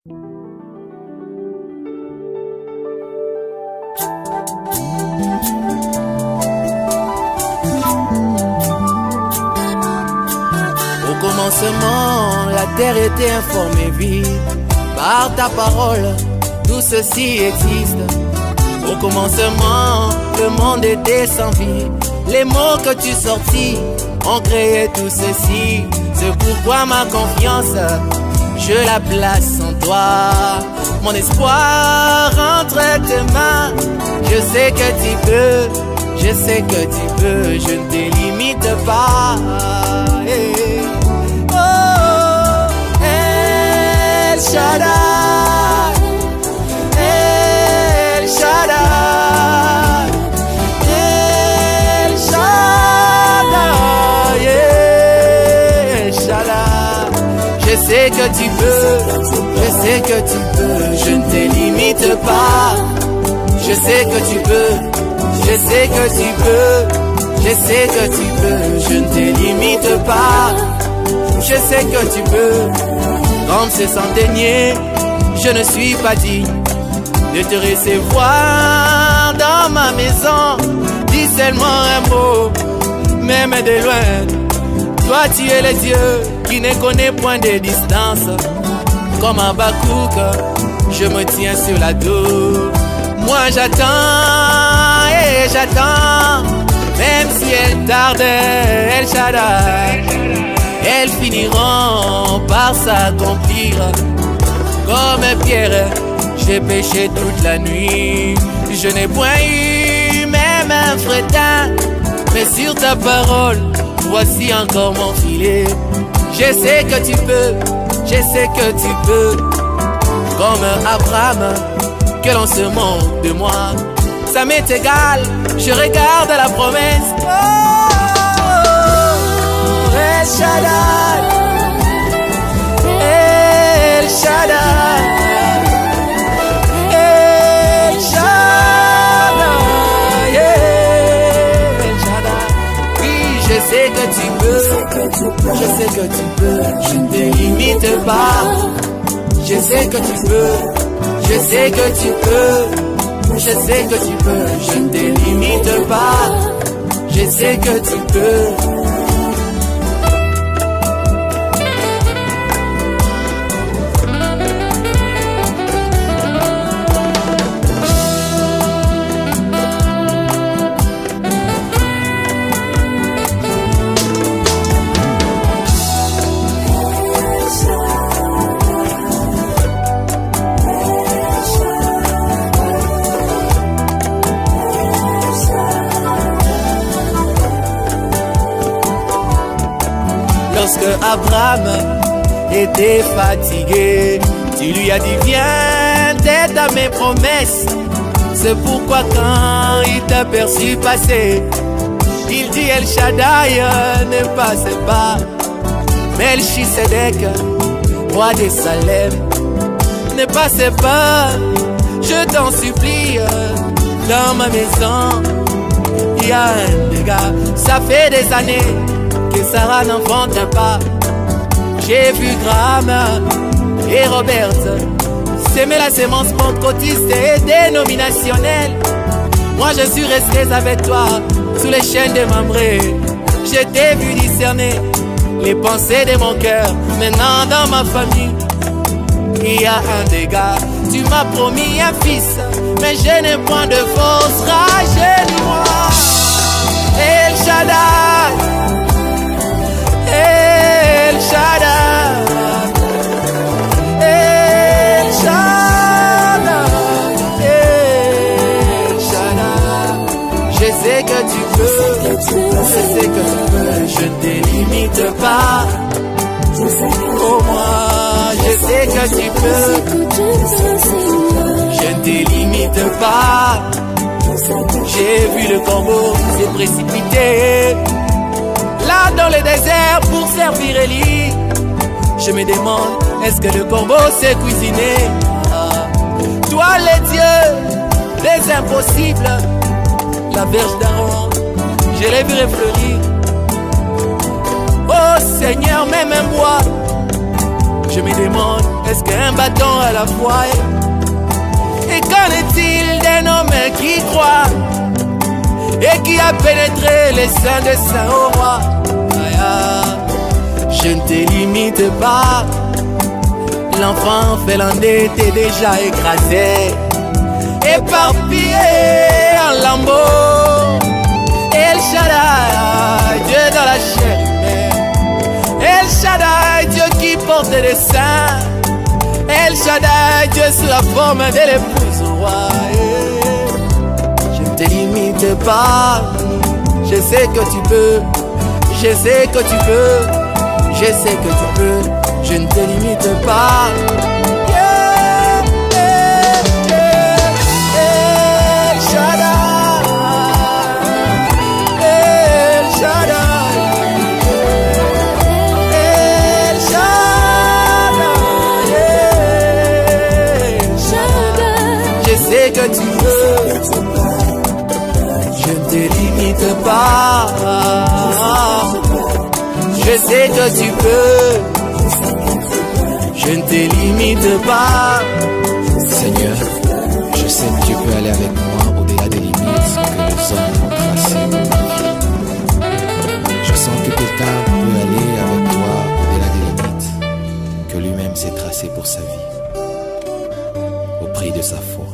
Au commencement, la terre était informée vide. Par ta parole, tout ceci existe. Au commencement, le monde était sans vie. Les mots que tu sortis ont créé tout ceci. C'est pourquoi ma confiance, je la place en toi. Mon espoir entre tes mains. Je sais que tu peux, je sais que tu peux. Je ne te limite pas. Hey. Oh, El Shaddai, El Shaddai, El Shaddai, El Shaddai. Je sais que tu peux, je sais que tu peux. Je ne te limite pas. Je sais que tu peux, je sais que tu peux. Je sais que tu peux, je ne te limite pas. Je sais que tu peux. Comme ce centenier, je ne suis pas digne de te recevoir dans ma maison. Dis seulement un mot, même de loin. Toi tu es le Dieu qui ne connaît point de distance. Comme un Habakkuk, je me tiens sur la dos. Moi j'attends et j'attends. Même si elles tardent, El Shaddai, elles finiront par s'accomplir. Comme Pierre, j'ai péché toute la nuit. Je n'ai point eu même un fretin, mais sur ta parole, voici encore mon filet. Je sais que tu peux, je sais que tu peux. Comme Abraham, que l'on se moque de moi, ça m'est égal, je regarde la promesse. Oh, El Shaddai, El Shaddai, El Shaddai, El Shaddai. Oui, je sais que tu peux, je sais que tu peux. Je ne te limite pas. Je sais que tu peux, je sais que tu peux. Je sais que tu peux, je ne te limite pas. Je sais que tu peux. Lorsque Abraham était fatigué, tu lui as dit viens, t'aide à mes promesses. C'est pourquoi quand il t'a perçu passer, il dit El Shaddai ne passe pas. Melchisedec, roi des Salem, ne passe pas. Je t'en supplie, dans ma maison, il y a un dégât. Ça fait des années que Sarah n'enfante pas. J'ai vu Graham et Robert s'aimer la sémence pentecôtiste et dénominationnelle. Moi je suis resté avec toi sous les chaînes de Mambré. Je t'ai vu discerner les pensées de mon cœur. Maintenant dans ma famille il y a un dégât. Tu m'as promis un fils, mais je n'ai point de force. Rajeunis-moi, El Shaddai, El Shaddai, El Shaddai, El Shaddai. Je sais que tu peux, je sais que tu peux. Je ne te limite pas. Oh moi, je sais que tu peux. Je ne te limite pas. J'ai vu le corbeau s'est précipité là dans le désert pour servir Élie. Je me demande, est-ce que le corbeau s'est cuisiné? Toi les dieux des impossibles, la verge d'Aaron, je l'ai vu refleurir. Oh Seigneur, même un bois, Je me demande, est-ce qu'un bâton à la fois? Et qu'en est-il d'un homme qui croit et qui a pénétré les seins de saint au roi? Je ne te limite pas. L'enfant finlandais t'est déjà écrasé, éparpillé en lambeaux. El Shaddai, Dieu dans la chair humaine. El Shaddai, Dieu qui porte des seins. El Shaddai, Dieu sous la forme de l'épouse roi. Je ne te limite pas. Je sais que tu peux. Je sais que tu peux. Je sais que tu peux. Je ne te limite pas. El Shaddai, El Shaddai, El Shaddai. Je sais que tu peux. Je ne te limite pas. Je sais que tu peux. Je ne te limite pas. Seigneur, je sais que tu peux aller avec moi au-delà des limites que les hommes ont tracées pour ma vie. Je sens que quelqu'un peut aller avec toi au-delà des limites que lui-même s'est tracé pour sa vie, au prix de sa foi.